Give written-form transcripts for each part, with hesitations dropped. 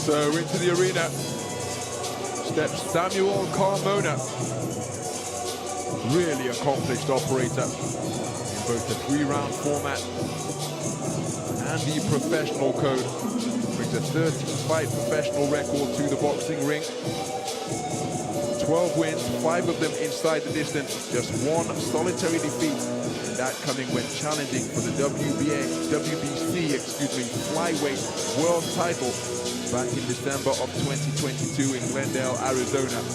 So into the arena steps Samuel Carmona, really accomplished operator in both the 3-round format and the professional code. Brings a 13-fight professional record to the boxing ring. 12 wins, 5 of them inside the distance, just 1 solitary defeat, and that coming when challenging for the WBC flyweight world title back in December of 2022 in Glendale, Arizona.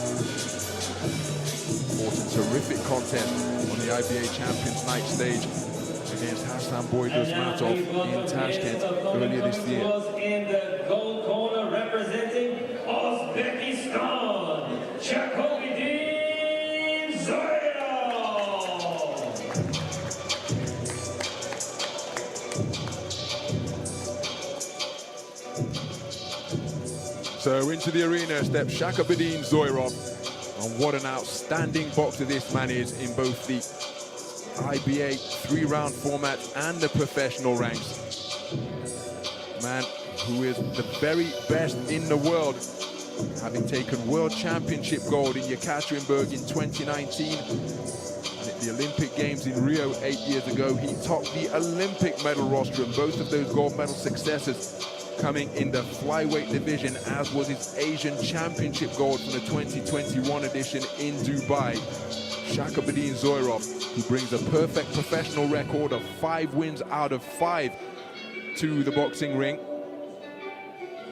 Fought a terrific contest on the IBA Champions Night stage against Hassan Boydosmatov in Tashkent earlier this year. In the gold corner representing Uzbekistan, Shakhobidin ZOIROV. So into the arena steps Shakhobidin ZOIROV, and what an outstanding boxer this man is in both the IBA 3-round format and the professional ranks. Man who is the very best in the world, having taken World Championship gold in Yekaterinburg in 2019, and at the Olympic Games in Rio 8 years ago, he topped the Olympic medal roster, and both of those gold medal successes coming in the flyweight division, as was his Asian Championship gold from the 2021 edition in Dubai. Shakhobidin ZOIROV, who brings a perfect professional record of 5 wins out of 5 to the boxing ring.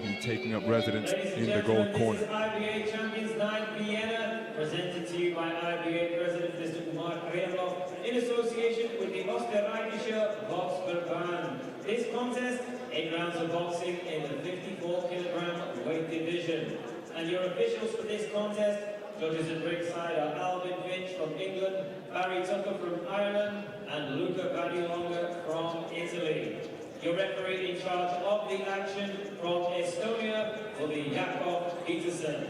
He's taking up residence in the gold corner. This is IBA Champions Night Vienna, presented to you by IBA President Mr. Umar Kremlov in association with the Österreichische Boxverband. This contest, 8 rounds of boxing in the 54kg weight division. And your officials for this contest, judges at ringside are Alvin Finch from England, Barry Tucker from Ireland, and Luca Badilonga from Italy. Your referee in charge of the action from Estonia will be Jakob Peterson.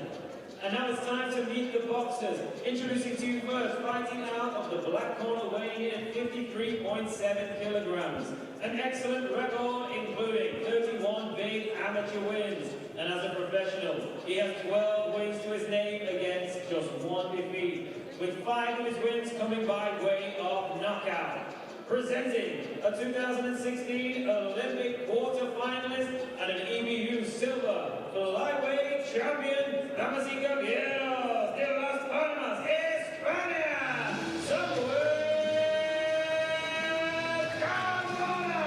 And now it's time to meet the boxers. Introducing to you first, fighting out of the black corner, weighing in at 53.7 kilograms. An excellent record, including 31 big amateur wins. And as a professional, he has 12 wins to his name against just 1 defeat, with 5 of his wins coming by way of knockout. Presenting a 2016 Olympic quarter-finalist and an EBU silver flyweight champion, damas y caballeros, de Las Palmas, España, Samuel Carmona.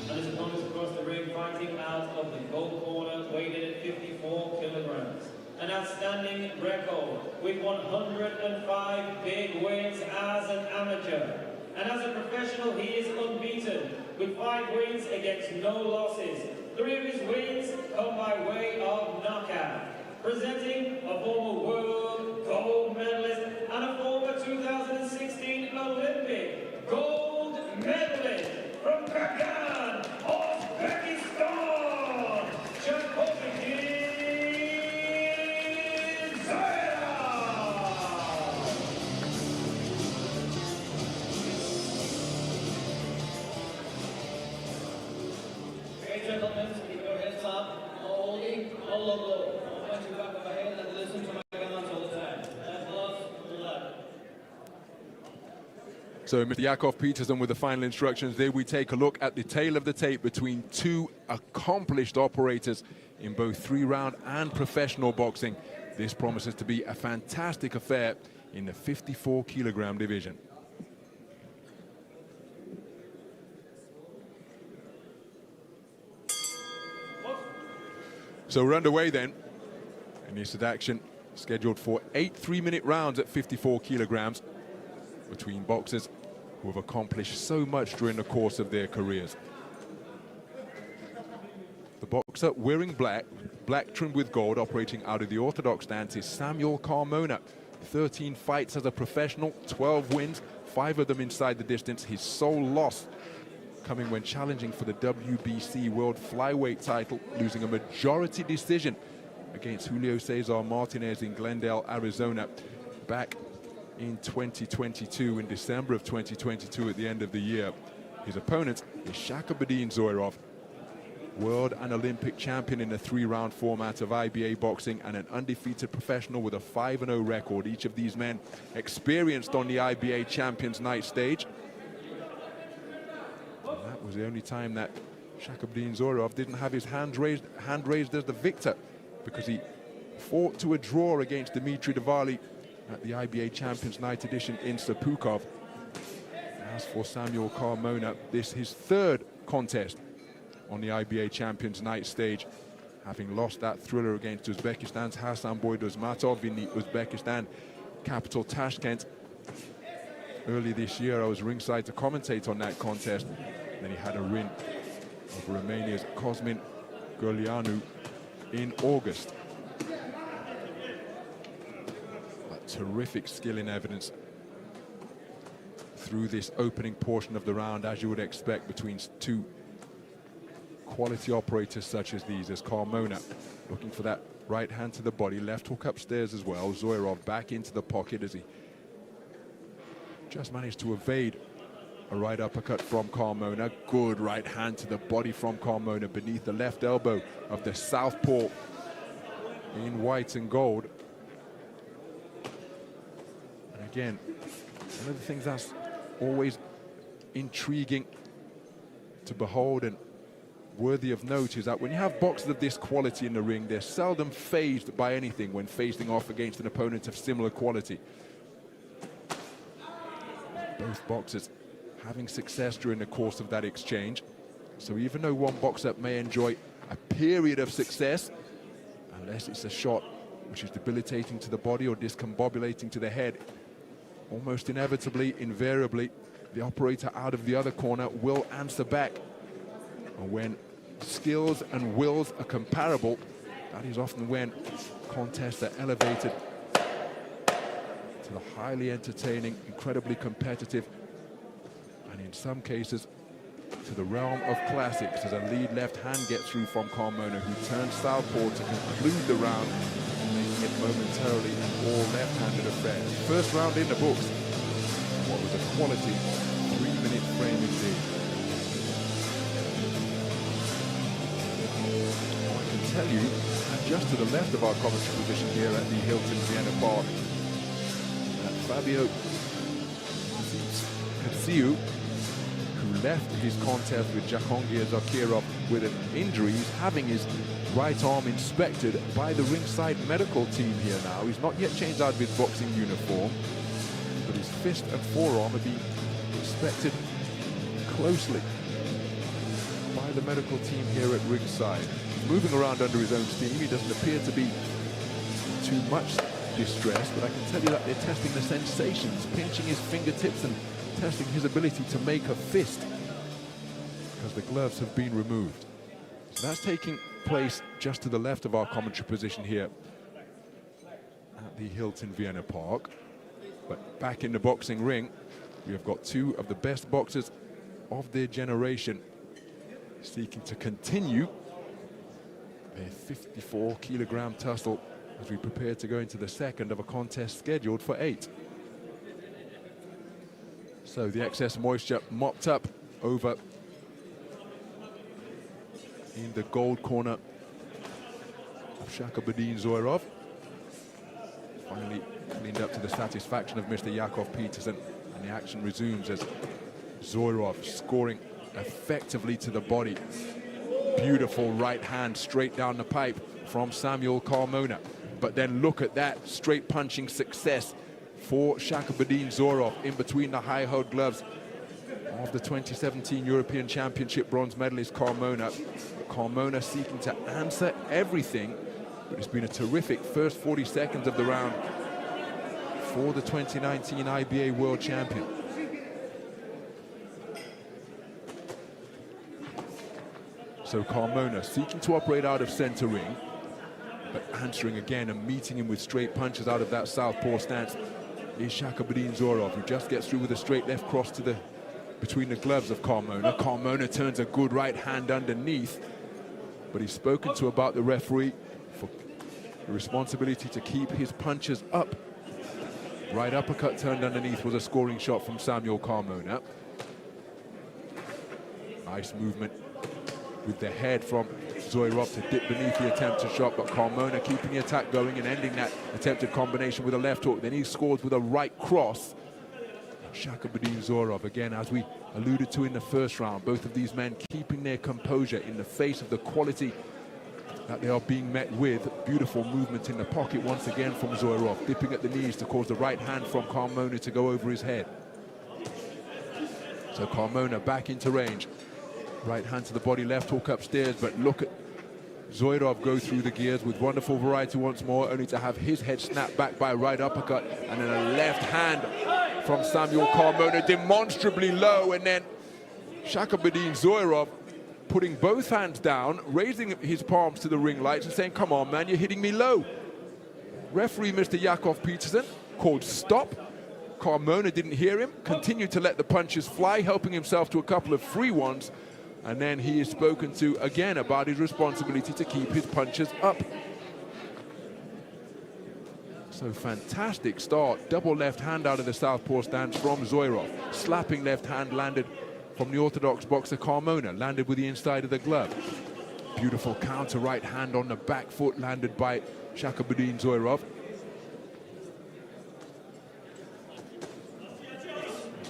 And his opponents across the ring, fighting out of the gold corner, weighed in at 54 kilograms. An outstanding record with 105 big wins as an amateur. And as a professional, he is unbeaten with 5 wins against no losses. 3 of his wins come by way of knockout. Presenting a former world gold medalist and a former 2016 Olympic gold medalist from Kagan, Uzbekistan, Shakhobidin. Gentlemen, keep your heads up, no holding, no logo. Don't punch you back of the head and listen to my commands all the time. Gloves, blood. So Mr. Jakob Peterson with the final instructions. There we take a look at the tale of the tape between 2 accomplished operators in both 3-round and professional boxing. This promises to be a fantastic affair in the 54kg division. So we're underway then, and this is action scheduled for 8 3-minute rounds at 54 kilograms between boxers who have accomplished so much during the course of their careers. The boxer wearing black trimmed with gold, operating out of the orthodox stance, is Samuel Carmona. 13 fights as a professional, 12 wins, 5 of them inside the distance. His sole loss coming when challenging for the WBC World Flyweight title, losing a majority decision against Julio Cesar Martinez in Glendale, Arizona, back in 2022, in December of 2022, at the end of the year. His opponent is Shakhobidin ZOIROV, world and Olympic champion in the 3-round format of IBA boxing and an undefeated professional with a 5-0 record. Each of these men experienced on the IBA Champions Night stage. And that was the only time that Shakhobidin ZOIROV didn't have his hand raised as the victor, because he fought to a draw against Dmitry Davali at the IBA Champions Night edition in Stadtpark. As for Samuel CARMONA, this his third contest on the IBA Champions Night stage, having lost that thriller against Uzbekistan's Hasanboy Dozmatov in the Uzbekistan capital Tashkent. Early this year, I was ringside to commentate on that contest. Then he had a win over Romania's Cosmin Gurleanu in August. That terrific skill in evidence through this opening portion of the round, as you would expect between two quality operators such as these, as CARMONA looking for that right hand to the body, left hook upstairs as well. ZOIROV back into the pocket as he just managed to evade a right uppercut from CARMONA. Good right hand to the body from CARMONA beneath the left elbow of the southpaw in white and gold. And again, one of the things that's always intriguing to behold and worthy of note is that when you have boxers of this quality in the ring, they're seldom fazed by anything when facing off against an opponent of similar quality. Both boxers having success during the course of that exchange. So even though one boxer may enjoy a period of success, unless it's a shot which is debilitating to the body or discombobulating to the head, almost inevitably, invariably, the operator out of the other corner will answer back. And when skills and wills are comparable, that is often when contests are elevated to the highly entertaining, incredibly competitive, and in some cases to the realm of classics, as a lead left hand gets through from CARMONA, who turns southpaw to conclude the round, making it momentarily an all left-handed affair. First round in the books. What was a quality 3-minute frame indeed. I can tell you, just to the left of our commentary position here at the Hilton Vienna Park, that Fabio Katsiu, who left his contest with Jahongir Zakirov with an injury, he's having his right arm inspected by the ringside medical team here now. He's not yet changed out of his boxing uniform, but his fist and forearm are being inspected closely by the medical team here at ringside. He's moving around under his own steam. He doesn't appear to be too much distressed, but I can tell you that they're testing the sensations, pinching his fingertips and testing his ability to make a fist, because the gloves have been removed. So that's taking place just to the left of our commentary position here at the Hilton Vienna Park. But back in the boxing ring, we have got two of the best boxers of their generation seeking to continue their 54-kilogram tussle as we prepare to go into the second of a contest scheduled for 8. So the excess moisture mopped up over in the gold corner of Shakhobidin ZOIROV. Finally cleaned up to the satisfaction of Mr. Yakov Peterson, and the action resumes as ZOIROV scoring effectively to the body. Beautiful right hand straight down the pipe from Samuel CARMONA. But then look at that straight punching success for Shakhobidin ZOIROV in between the high-held gloves of the 2017 European Championship bronze medalist CARMONA. CARMONA seeking to answer everything, but it's been a terrific first 40 seconds of the round for the 2019 IBA world champion. So CARMONA seeking to operate out of center ring, but answering again and meeting him with straight punches out of that southpaw stance is Shakhobidin ZOIROV, who just gets through with a straight left cross to the between the gloves of CARMONA. CARMONA turns a good right hand underneath, but he's spoken to about the referee for the responsibility to keep his punches up Right uppercut turned underneath was a scoring shot from Samuel CARMONA. Nice movement with the head from ZOIROV to dip beneath the attempted shot, but CARMONA keeping the attack going and ending that attempted combination with a left hook. Then he scores with a right cross. Shakhobidin ZOIROV, again, as we alluded to in the first round, both of these men keeping their composure in the face of the quality that they are being met with. Beautiful movement in the pocket once again from ZOIROV, dipping at the knees to cause the right hand from CARMONA to go over his head. So CARMONA back into range. Right hand to the body, left hook upstairs, but look at ZOIROV go through the gears with wonderful variety once more, only to have his head snapped back by a right uppercut, and then a left hand from Samuel CARMONA, demonstrably low, and then Shakhobidin ZOIROV putting both hands down, raising his palms to the ring lights and saying, "Come on, man, you're hitting me low." Referee Mr. Yakov Peterson called stop. CARMONA didn't hear him, continued to let the punches fly, helping himself to a couple of free ones. And then he is spoken to again about his responsibility to keep his punches up. So fantastic start. Double left hand out of the southpaw stance from ZOIROV. Slapping left hand landed from the orthodox boxer CARMONA, landed with the inside of the glove. Beautiful counter right hand on the back foot landed by Shakhobidin ZOIROV.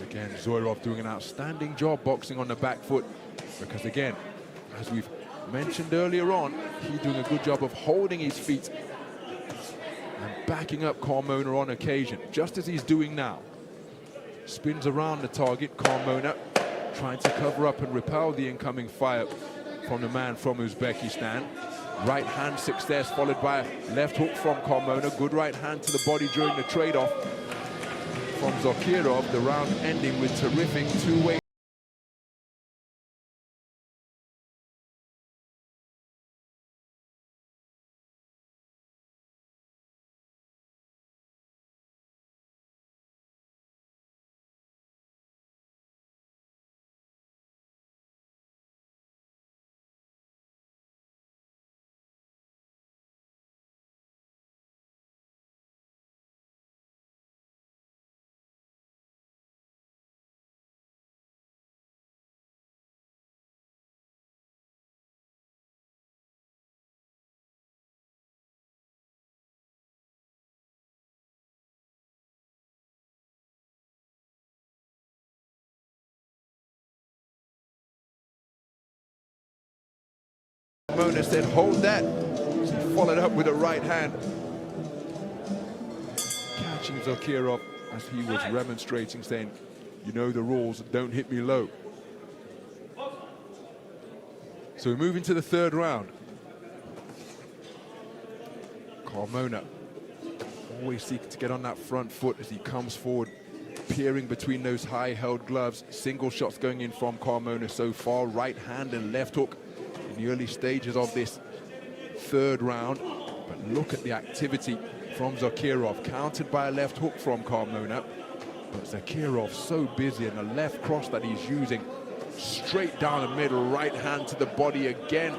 Again, ZOIROV doing an outstanding job boxing on the back foot, because again, as we've mentioned earlier on, he's doing a good job of holding his feet and backing up CARMONA on occasion, just as he's doing now. Spins around the target, CARMONA trying to cover up and repel the incoming fire from the man from Uzbekistan. Right hand success followed by a left hook from CARMONA. Good right hand to the body during the trade-off from ZOIROV. The round ending with terrific two-way. CARMONA said, "Hold that." So he followed up with a right hand, catching ZOIROV as he was remonstrating, saying, "You know the rules, don't hit me low." So we move into the third round. CARMONA always seeking to get on that front foot as he comes forward, peering between those high-held gloves. Single shots going in from CARMONA so far, right hand and left hook in the early stages of this third round. But look at the activity from ZOIROV, countered by a left hook from CARMONA. But ZOIROV so busy, and the left cross that he's using straight down the middle, right hand to the body again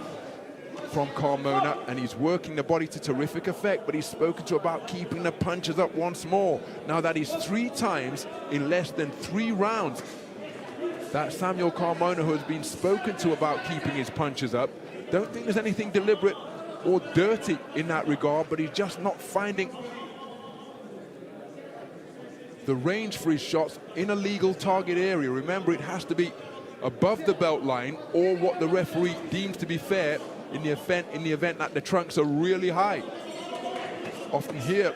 from CARMONA, and he's working the body to terrific effect, but he's spoken to about keeping the punches up once more. Now that is 3 times in less than 3 rounds that Samuel CARMONA has been spoken to about keeping his punches up. Don't think there's anything deliberate or dirty in that regard, but he's just not finding the range for his shots in a legal target area. Remember, it has to be above the belt line or what the referee deems to be fair in the event that the trunks are really high. Often here,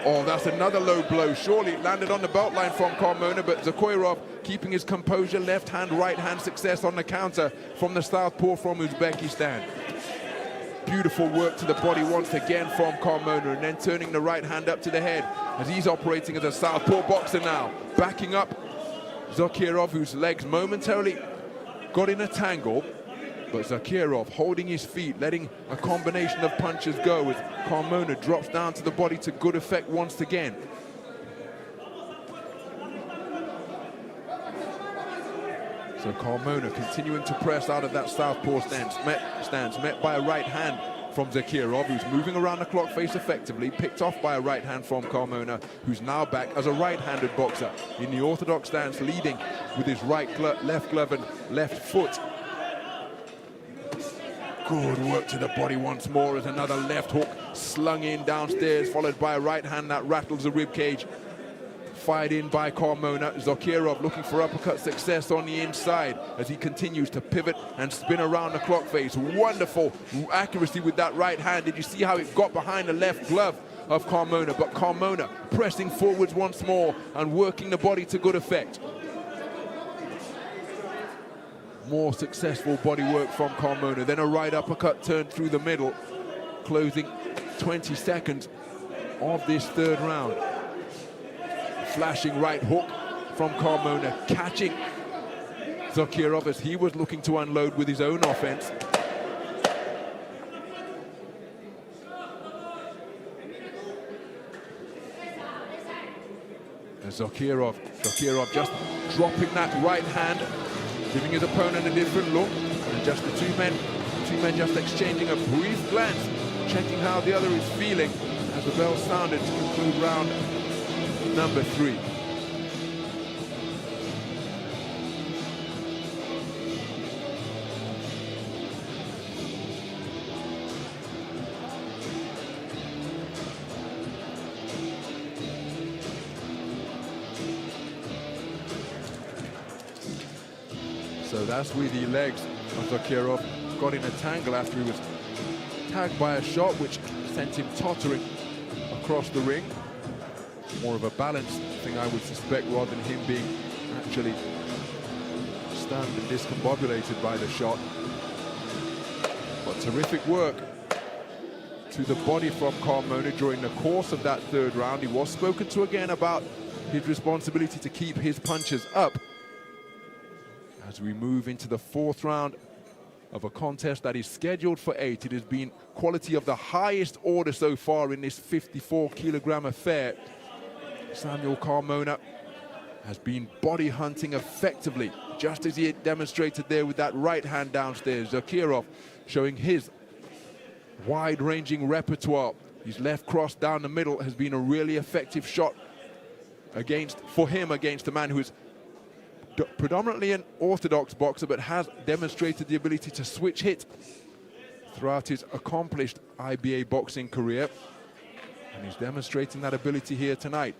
oh, that's another low blow. Surely it landed on the belt line from CARMONA, but ZOIROV keeping his composure. Left hand, right hand success on the counter from the southpaw from Uzbekistan. Beautiful work to the body once again from CARMONA, and then turning the right hand up to the head as he's operating as a southpaw boxer now. Backing up ZOIROV, whose legs momentarily got in a tangle, but ZOIROV holding his feet, letting a combination of punches go as CARMONA drops down to the body to good effect once again. So CARMONA continuing to press out of that southpaw stance, met by a right hand from Zakirov, who's moving around the clock face effectively, picked off by a right hand from CARMONA, who's now back as a right-handed boxer in the orthodox stance, leading with his left glove and left foot. Good work to the body once more as another left hook slung in downstairs, followed by a right hand that rattles the rib cage. Fired in by CARMONA. Zakirov looking for uppercut success on the inside as he continues to pivot and spin around the clock face. Wonderful accuracy with that right hand. Did you see how it got behind the left glove of CARMONA? But CARMONA pressing forwards once more and working the body to good effect. More successful body work from CARMONA. Then a right uppercut turned through the middle, closing 20 seconds of this third round. Flashing right hook from CARMONA, catching Zakirov as he was looking to unload with his own offense. And Zakirov just dropping that right hand, giving his opponent a different look, and just the two men just exchanging a brief glance, checking how the other is feeling as the bell sounded to conclude round number 3. So that's with the legs of Zakirov. Got in a tangle after he was tagged by a shot which sent him tottering across the ring. More of a balanced thing, I would suspect, rather than him being actually stunned and discombobulated by the shot. But terrific work to the body from CARMONA during the course of that third round. He was spoken to again about his responsibility to keep his punches up. As we move into the fourth round of a contest that is scheduled for 8, it has been quality of the highest order so far in this 54-kilogram affair. Samuel CARMONA has been body hunting effectively, just as he had demonstrated there with that right hand downstairs. Zakirov showing his wide-ranging repertoire. His left cross down the middle has been a really effective shot for him against a man who is predominantly an orthodox boxer, but has demonstrated the ability to switch hit throughout his accomplished IBA boxing career. And he's demonstrating that ability here tonight.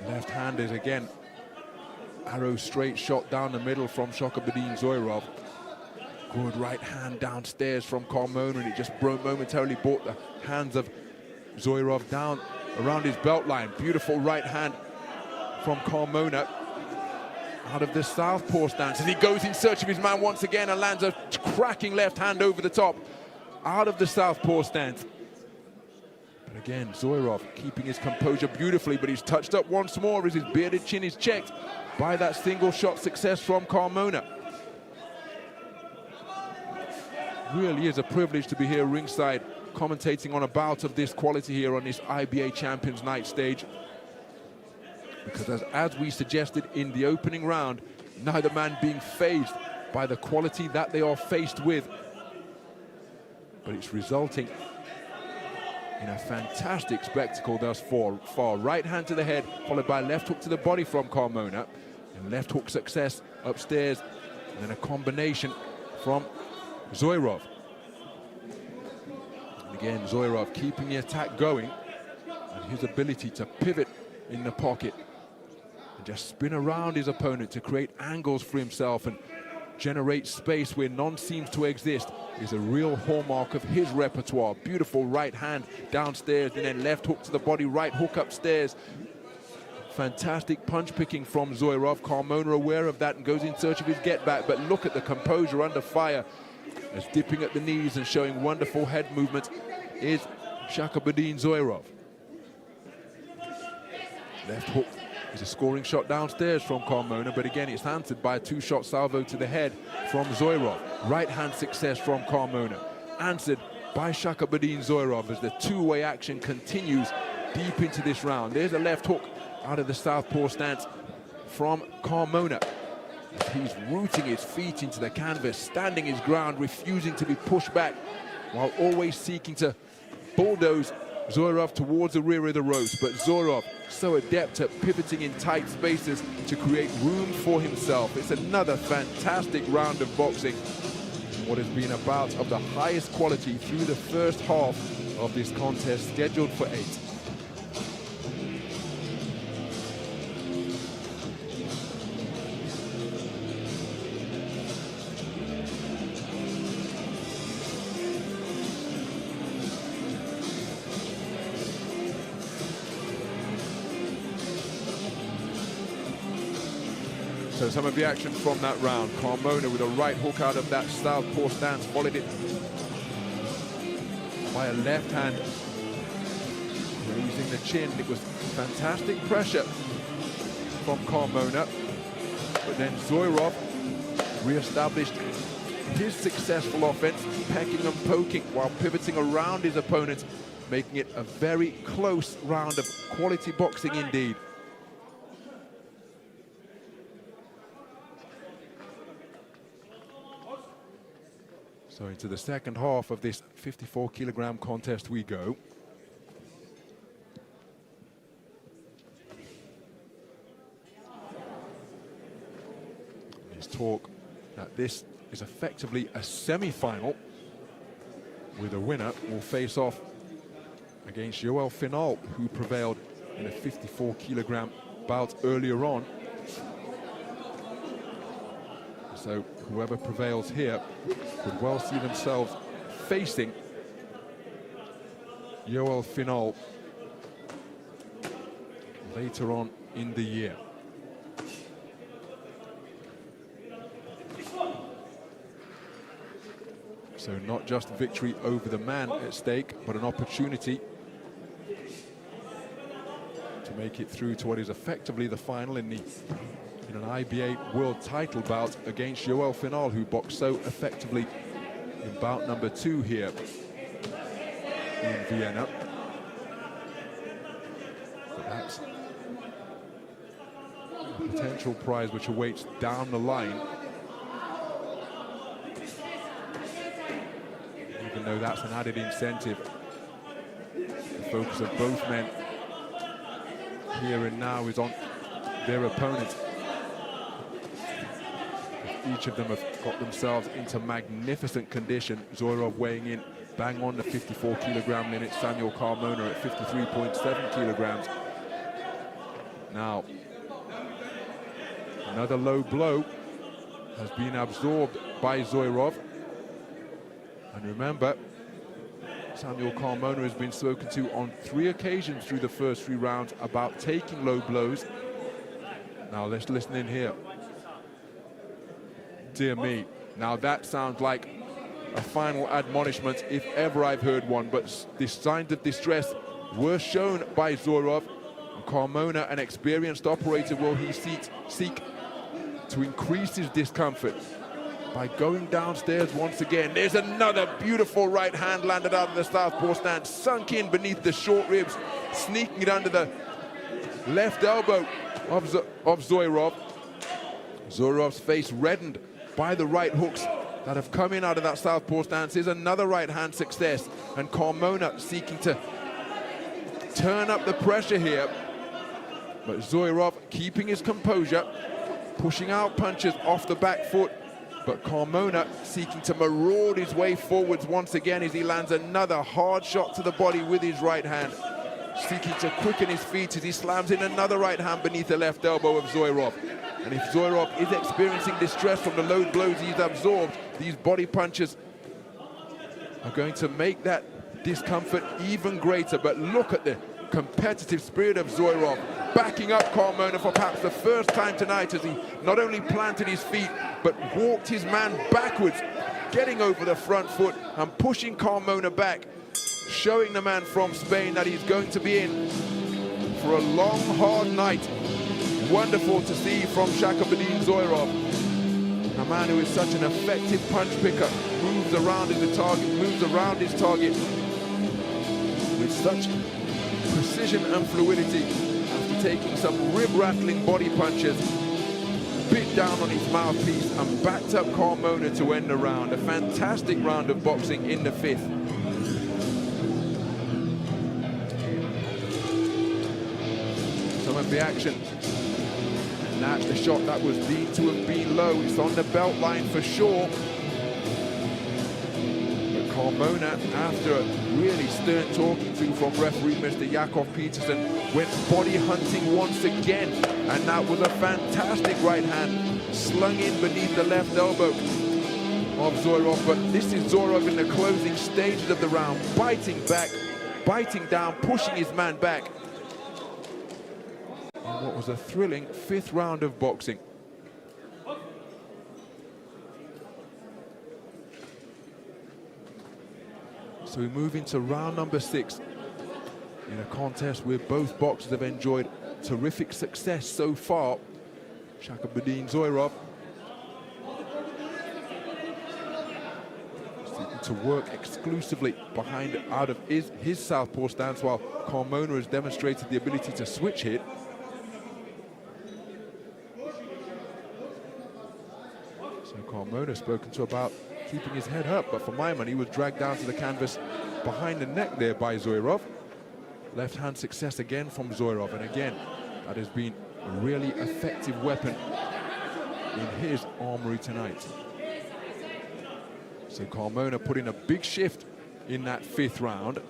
Left-handed again. Arrow straight shot down the middle from Shakhobidin ZOIROV. Good right hand downstairs from CARMONA, and it just momentarily brought the hands of ZOIROV down around his belt line. Beautiful right hand from CARMONA out of the southpaw stance as he goes in search of his man once again and lands a cracking left hand over the top out of the southpaw stance. But again, ZOIROV keeping his composure beautifully, but he's touched up once more as his bearded chin is checked by that single shot success from CARMONA. Really is a privilege to be here ringside commentating on a bout of this quality here on this IBA Champions Night stage. Because as we suggested in the opening round, neither man being fazed by the quality that they are faced with. But it's resulting in a fantastic spectacle thus far. Right hand to the head, followed by left hook to the body from CARMONA. And left hook success upstairs. And then a combination from ZOIROV. And again, ZOIROV keeping the attack going. And his ability to pivot in the pocket. And just spin around his opponent to create angles for himself and generate space where none seems to exist is a real hallmark of his repertoire. Beautiful right hand downstairs and then left hook to the body, right hook upstairs. Fantastic punch picking from ZOIROV. CARMONA aware of that and goes in search of his get back, but look at the composure under fire as dipping at the knees and showing wonderful head movement is Shakhobidin ZOIROV. Left hook is a scoring shot downstairs from CARMONA, but again it's answered by a two-shot salvo to the head from ZOIROV. Right hand success from CARMONA, answered by Shakhobidin ZOIROV as the two-way action continues deep into this round. There's a left hook out of the southpaw stance from CARMONA. He's rooting his feet into the canvas, standing his ground, refusing to be pushed back, while always seeking to bulldoze Zoirov towards the rear of the ropes. But Zoirov, so adept at pivoting in tight spaces to create room for himself. It's another fantastic round of boxing. What has been a bout of the highest quality through the first half of this contest, scheduled for 8. So some of the action from that round. Carmona with a right hook out of that southpaw stance, followed it by a left hand, raising the chin. It was fantastic pressure from Carmona, but then Zoirov re-established his successful offense, pecking and poking while pivoting around his opponent, making it a very close round of quality boxing indeed. So into the second half of this 54-kilogram contest we go. There's talk that this is effectively a semi-final, with a winner will face off against Joël Final, who prevailed in a 54-kilogram bout earlier on. So whoever prevails here could well see themselves facing Joël Final later on in the year. So not just victory over the man at stake, but an opportunity to make it through to what is effectively the final in an IBA world title bout against Joël Final, who boxed so effectively in bout number 2 here in Vienna. But that's a potential prize which awaits down the line, even though that's an added incentive. The focus of both men here and now is on their opponent. Each of them have got themselves into magnificent condition. Zoirov weighing in bang on the 54-kilogram limit. Samuel Carmona at 53.7 kilograms. Now, another low blow has been absorbed by Zoirov. And remember, Samuel Carmona has been spoken to on 3 occasions through the first 3 rounds about taking low blows. Now let's listen in here. Dear me, now that sounds like a final admonishment if ever I've heard one, but the signs of distress were shown by Zoirov. Carmona, an experienced operator, will he seek to increase his discomfort by going downstairs once again. There's another beautiful right hand landed out of the southpaw stance, sunk in beneath the short ribs, sneaking it under the left elbow of Zoirov. Zoirov's face reddened by the right hooks that have come in out of that southpaw stance. Is another right hand success, and Carmona seeking to turn up the pressure here, but Zoirov keeping his composure, pushing out punches off the back foot, but Carmona seeking to maraud his way forwards once again as he lands another hard shot to the body with his right hand, seeking to quicken his feet as he slams in another right hand beneath the left elbow of Zoirov. And if Zoirov is experiencing distress from the low blows he's absorbed, these body punches are going to make that discomfort even greater. But look at the competitive spirit of Zoirov, backing up Carmona for perhaps the first time tonight, as he not only planted his feet, but walked his man backwards, getting over the front foot and pushing Carmona back, showing the man from Spain that he's going to be in for a long, hard night. Wonderful to see from Shakhobidin Zoirov, a man who is such an effective punch picker, moves around his target with such precision and fluidity after taking some rib-rattling body punches. bit down on his mouthpiece and backed up CARMONA to end the round. A fantastic round of boxing in the fifth. Some of the action. And that's the shot that was deemed to have been low. It's on the belt line for sure. But CARMONA, after a really stern talking to from referee Mr. Jakov Peterson, went body hunting once again. And that was a fantastic right hand slung in beneath the left elbow of ZOIROV. But this is ZOIROV in the closing stages of the round, biting back, biting down, pushing his man back. And what was a thrilling fifth round of boxing. So we move into round number 6 in a contest where both boxers have enjoyed terrific success so far. Shakhobidin ZOIROV seeking to work exclusively behind out of his southpaw stance, while CARMONA has demonstrated the ability to switch hit. So CARMONA spoken to about keeping his head up, but for my money, he was dragged down to the canvas behind the neck there by ZOIROV. Left hand success again from ZOIROV, and again, that has been a really effective weapon in his armory tonight. So CARMONA put in a big shift in that fifth round.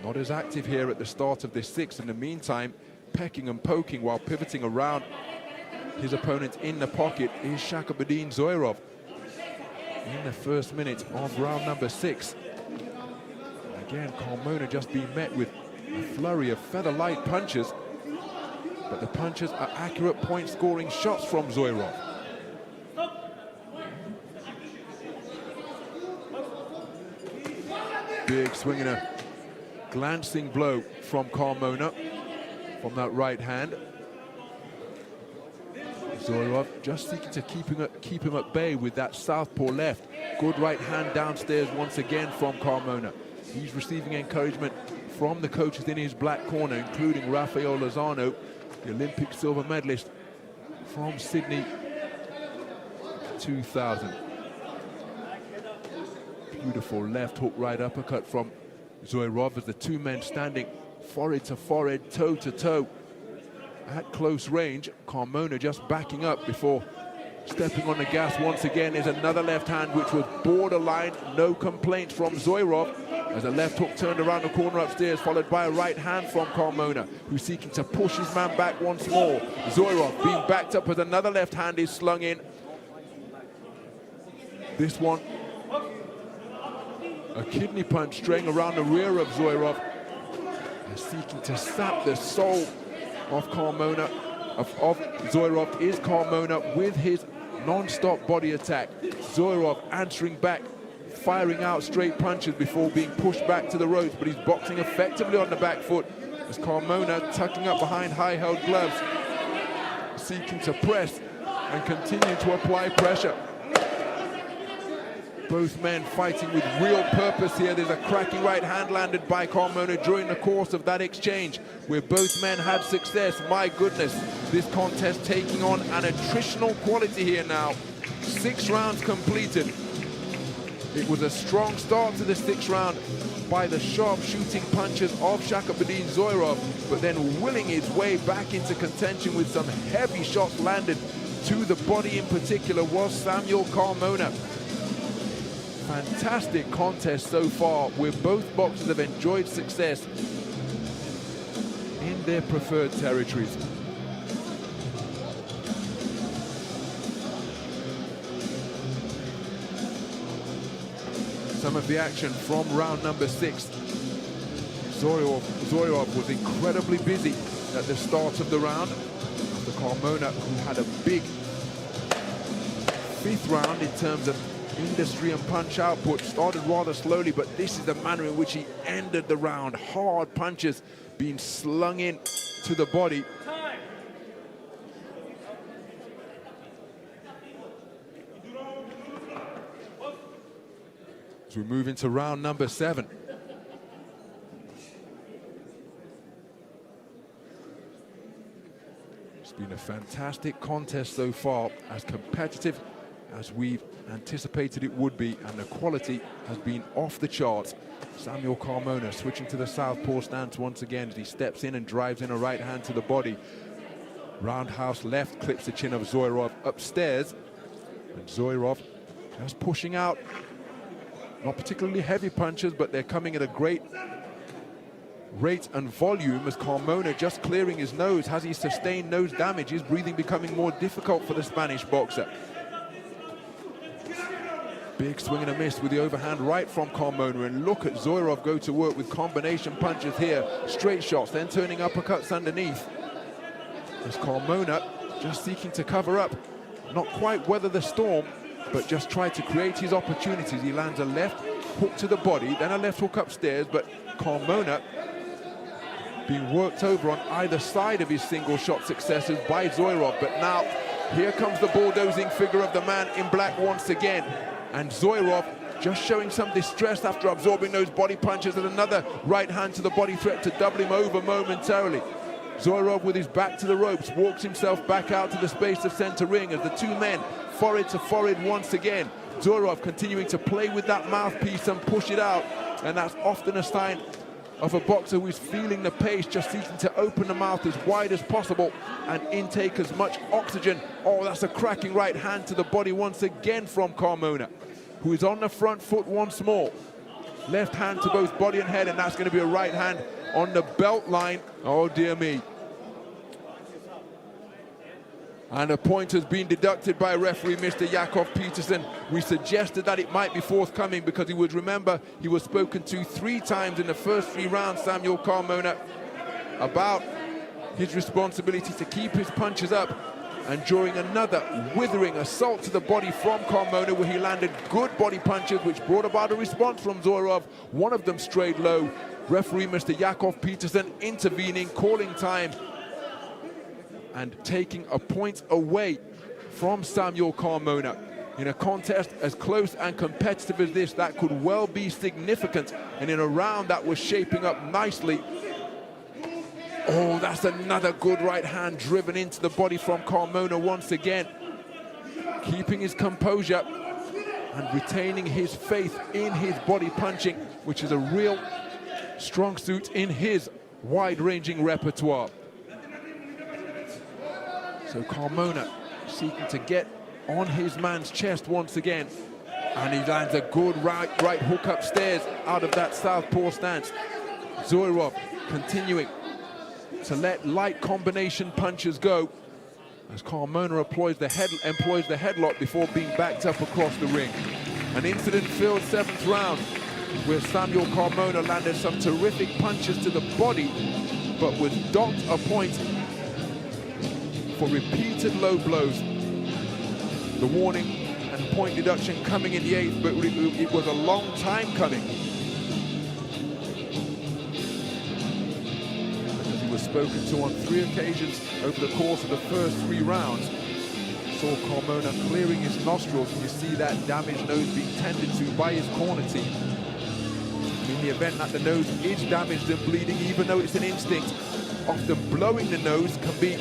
Not as active here at the start of this sixth. In the meantime, pecking and poking while pivoting around his opponent in the pocket is Shakhobidin ZOIROV in the first minute of round number 6. Again, CARMONA just being met with a flurry of feather-light punches, but the punches are accurate point-scoring shots from ZOIROV. Big swing and a glancing blow from CARMONA from that right hand. ZOIROV just seeking to keep him at bay with that southpaw left. Good right hand downstairs once again from CARMONA. He's receiving encouragement from the coaches in his black corner, including Rafael Lozano, the Olympic silver medalist from Sydney 2000. Beautiful left hook right uppercut from ZOIROV as the two men standing forehead to forehead, toe to toe at close range. CARMONA just backing up before stepping on the gas once again. Is another left hand which was borderline, no complaints from ZOIROV as a left hook turned around the corner upstairs, followed by a right hand from CARMONA, who's seeking to push his man back once more. ZOIROV being backed up as another left hand is slung in. This one, a kidney punch straying around the rear of ZOIROV, seeking to sap the soul of CARMONA, of ZOIROV is CARMONA with his non-stop body attack. ZOIROV answering back, firing out straight punches before being pushed back to the ropes, but he's boxing effectively on the back foot as CARMONA tucking up behind high-held gloves, seeking to press and continue to apply pressure. Both men fighting with real purpose here. There's a cracking right hand landed by CARMONA during the course of that exchange where both men had success. My goodness, this contest taking on an attritional quality here now. 6 rounds completed. It was a strong start to the 6th round by the sharp shooting punches of Shakhobidin ZOIROV, but then willing his way back into contention with some heavy shots landed to the body in particular was Samuel CARMONA. Fantastic contest so far, where both boxers have enjoyed success in their preferred territories. Some of the action from round number 6. ZOIROV was incredibly busy at the start of the round after CARMONA, who had a big 5th round in terms of industry and punch output, started rather slowly, but this is the manner in which he ended the round. Hard punches being slung in to the body. As we move into round number 7. It's been a fantastic contest so far, as competitive as we've anticipated it would be, and the quality has been off the charts. Samuel Carmona switching to the southpaw stance once again as he steps in and drives in a right hand to the body. Roundhouse left clips the chin of Zoirov upstairs, and Zoirov just pushing out. Not particularly heavy punches, but they're coming at a great rate and volume as Carmona just clearing his nose. Has he sustained nose damage? Is breathing becoming more difficult for the Spanish boxer? Big swing and a miss with the overhand right from Carmona, and look at Zoirov go to work with combination punches here. Straight shots, then turning uppercuts underneath. As Carmona just seeking to cover up, not quite weather the storm, but just try to create his opportunities. He lands a left hook to the body, then a left hook upstairs, but Carmona being worked over on either side of his single shot successes by Zoirov. But now here comes the bulldozing figure of the man in black once again, and Zoirov just showing some distress after absorbing those body punches, and another right hand to the body threat to double him over momentarily. Zoirov with his back to the ropes walks himself back out to the space of center ring as the two men forehead to forehead once again. Zoirov continuing to play with that mouthpiece and push it out, and that's often a sign of a boxer who is feeling the pace, just seeking to open the mouth as wide as possible and intake as much oxygen. Oh, that's a cracking right hand to the body once again from Carmona, who is on the front foot once more. Left hand to both body and head, and that's going to be a right hand on the belt line. Oh dear me. And a point has been deducted by referee Mr. Jakov Peterson. We suggested that it might be forthcoming because he would remember he was spoken to 3 times in the first 3 rounds, Samuel Carmona, about his responsibility to keep his punches up. And during another withering assault to the body from Carmona, where he landed good body punches which brought about a response from Zoirov, one of them strayed low. Referee Mr. Jakov Peterson intervening, calling time, and taking a point away from Samuel Carmona. In a contest as close and competitive as this, that could well be significant, and in a round that was shaping up nicely. Oh, that's another good right hand driven into the body from Carmona once again. Keeping his composure and retaining his faith in his body punching, which is a real strong suit in his wide-ranging repertoire. So Carmona seeking to get on his man's chest once again, and he lands a good right hook upstairs out of that southpaw stance. Zoirov continuing to let light combination punches go as Carmona employs the headlock before being backed up across the ring. An incident-filled 7th round where Samuel Carmona landed some terrific punches to the body, but was docked a point for repeated low blows. The warning and point deduction coming in the 8th, but it was a long time coming. Because he was spoken to on 3 occasions over the course of the first 3 rounds. Saw Carmona clearing his nostrils, and you see that damaged nose being tended to by his corner team. In the event that the nose is damaged and bleeding, even though it's an instinct, often blowing the nose can be,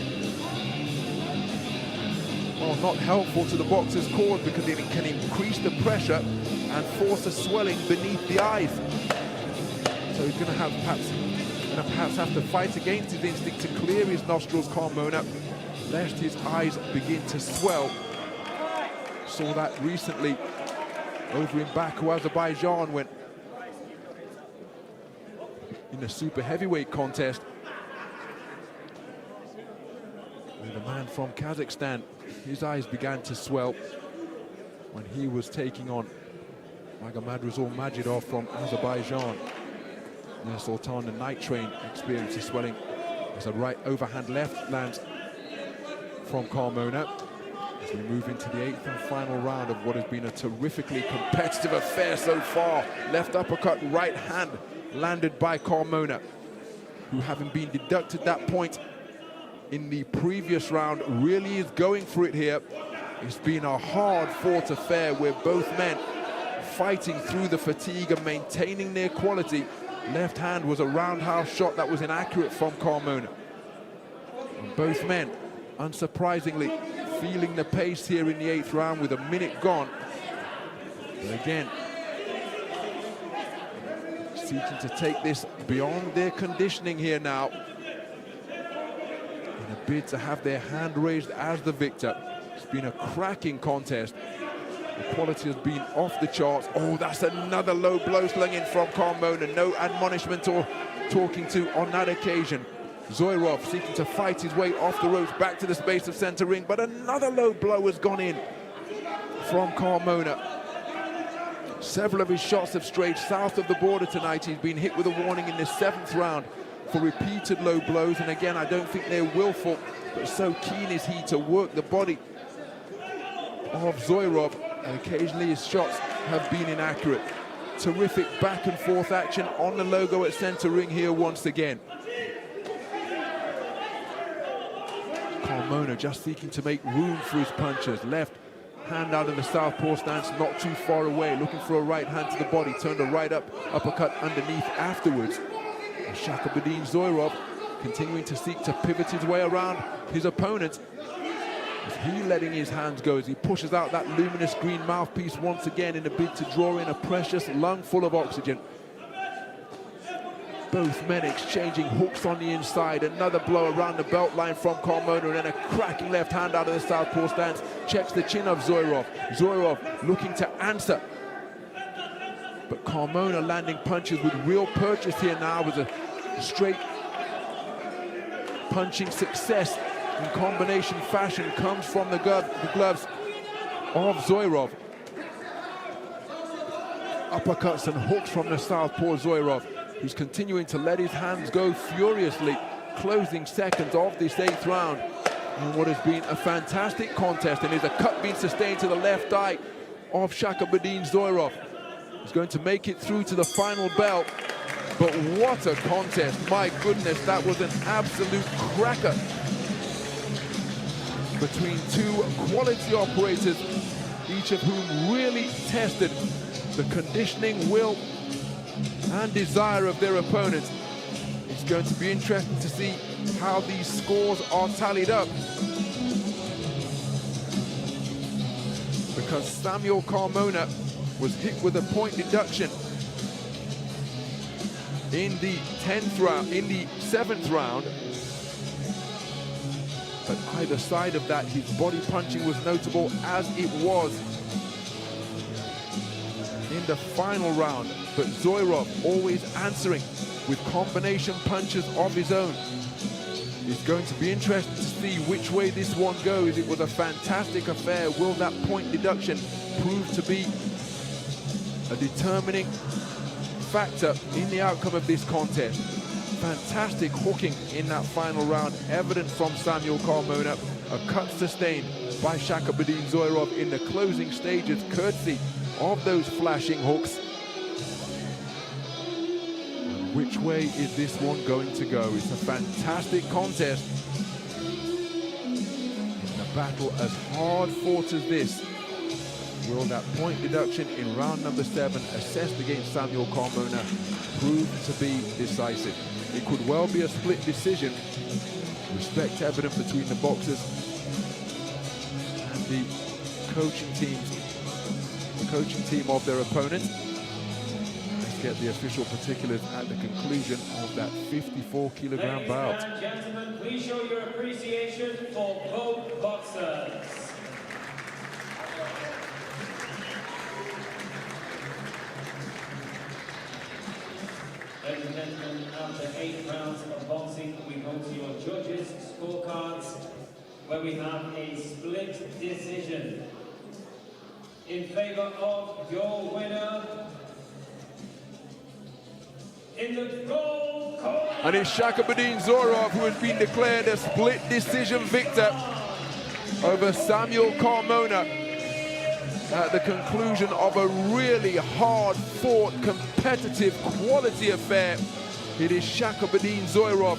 well, not helpful to the boxer's cause, because it can increase the pressure and force a swelling beneath the eyes. So he's going to perhaps have to fight against his instinct to clear his nostrils, Carmona, lest his eyes begin to swell. Saw that recently over in Baku, Azerbaijan, when in the super heavyweight contest, with a man from Kazakhstan, his eyes began to swell when he was taking on Magomadrazor Majidov from Azerbaijan. Nur Sultan, the night train, experiences swelling as a right overhand left lands from Carmona. As we move into the 8th and final round of what has been a terrifically competitive affair so far. Left uppercut, right hand landed by Carmona, who, having been deducted that point in the previous round, really is going for it here. It's been a hard-fought affair where both men fighting through the fatigue and maintaining their quality. Left hand was a roundhouse shot that was inaccurate from Carmona. And both men unsurprisingly, feeling the pace here in the 8th round with a minute gone. But again, seeking to take this beyond their conditioning here now, in a bid to have their hand raised as the victor. It's been a cracking contest. The quality has been off the charts. Oh, that's another low blow slung in from CARMONA. No admonishment or talking to on that occasion. ZOIROV seeking to fight his way off the ropes back to the space of center ring, but another low blow has gone in from CARMONA. Several of his shots have strayed south of the border tonight. He's been hit with a warning in the 7th round for repeated low blows, and again, I don't think they're willful, but so keen is he to work the body of ZOIROV, and occasionally his shots have been inaccurate. Terrific back and forth action on the logo at center ring here once again. CARMONA just seeking to make room for his punches. Left hand out of the southpaw stance, not too far away, looking for a right hand to the body, turned a right uppercut underneath afterwards. And Shakhobidin ZOIROV continuing to seek to pivot his way around his opponent. Is he letting his hands go as he pushes out that luminous green mouthpiece once again in a bid to draw in a precious lung full of oxygen. Both men exchanging hooks on the inside. Another blow around the belt line from CARMONA, and then a cracking left hand out of the southpaw stance. Checks the chin of ZOIROV. ZOIROV looking to answer. But CARMONA landing punches with real purchase here now with a straight punching success in combination fashion comes from the gloves of ZOIROV. Uppercuts and hooks from the southpaw ZOIROV, who's continuing to let his hands go furiously, closing seconds of this 8th round. And what has been a fantastic contest, and is a cut being sustained to the left eye of Shakhobidin ZOIROV. He's going to make it through to the final bell. But what a contest, my goodness, that was an absolute cracker between two quality operators, each of whom really tested the conditioning, will and desire of their opponents. It's going to be interesting to see how these scores are tallied up, because Samuel CARMONA was hit with a point deduction in the 7th round. But either side of that, his body punching was notable, as it was in the final round. But ZOIROV always answering with combination punches of his own. It's going to be interesting to see which way this one goes. It was a fantastic affair. Will that point deduction prove to be a determining factor in the outcome of this contest? Fantastic hooking in that final round, evident from Samuel CARMONA. A cut sustained by Shakhobidin ZOIROV in the closing stages, courtesy of those flashing hooks. And which way is this one going to go? It's a fantastic contest. In a battle as hard fought as this, will that point deduction in round number 7, assessed against Samuel CARMONA, prove to be decisive? It could well be a split decision. Respect evident between the boxers and the coaching team of their opponent. Let's get the official particulars at the conclusion of that 54-kilogram bout. Ladies and gentlemen, please show your appreciation for both boxers. Ladies and gentlemen, after 8 rounds of boxing, we go to your judges' scorecards, where we have a split decision. In favor of your winner, in the gold corner. And it's Shakhobidin ZOIROV who has been declared a split decision victor over Samuel CARMONA at the conclusion of a really hard-fought, competitive, quality affair. It is Shakhobidin ZOIROV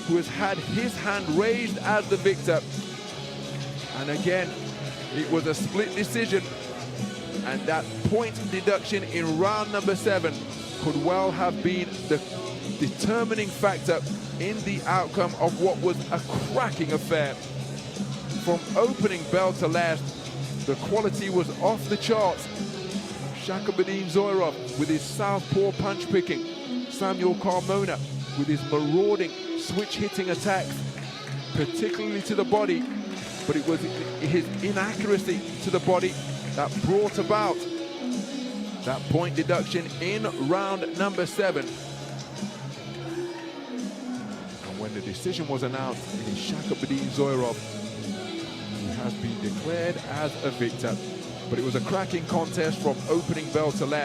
who has had his hand raised as the victor. And again, it was a split decision, and that point deduction in round number 7 could well have been the determining factor in the outcome of what was a cracking affair. from opening bell to last, the quality was off the charts. Shakhobidin ZOIROV with his southpaw punch picking, Samuel CARMONA with his marauding switch hitting attacks, particularly to the body, but it was his inaccuracy to the body that brought about that point deduction in round number 7. And when the decision was announced, it is Shakhobidin ZOIROV who has been declared as a victor. But it was a cracking contest from opening bell to last.